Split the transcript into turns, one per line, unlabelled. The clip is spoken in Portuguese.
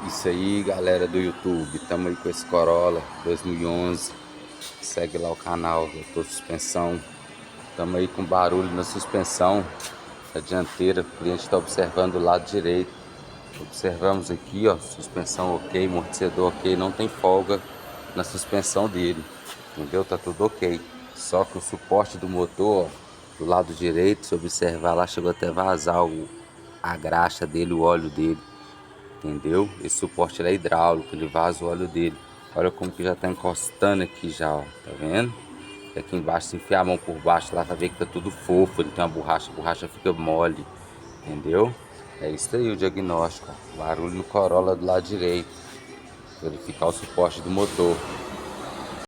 Isso aí, galera do YouTube, tamo aí com esse Corolla 2011. Segue lá o canal, doutor Suspensão. Tamo aí com barulho na suspensão da dianteira. O cliente está observando do lado direito. Observamos aqui, ó, suspensão ok, amortecedor ok, não tem folga na suspensão dele, entendeu? Tá tudo ok. Só que o suporte do motor, ó, do lado direito, se observar lá, chegou até vazar a graxa dele, o óleo dele. Entendeu? Esse suporte ele é hidráulico, ele vaza o óleo dele. Olha como que já tá encostando aqui já, ó. Tá vendo? E aqui embaixo, se enfiar a mão por baixo lá, vai ver que tá tudo fofo. Ele tem uma borracha, a borracha fica mole. Entendeu? É isso aí o diagnóstico, ó. Barulho no Corolla do lado direito. Verificar o suporte do motor.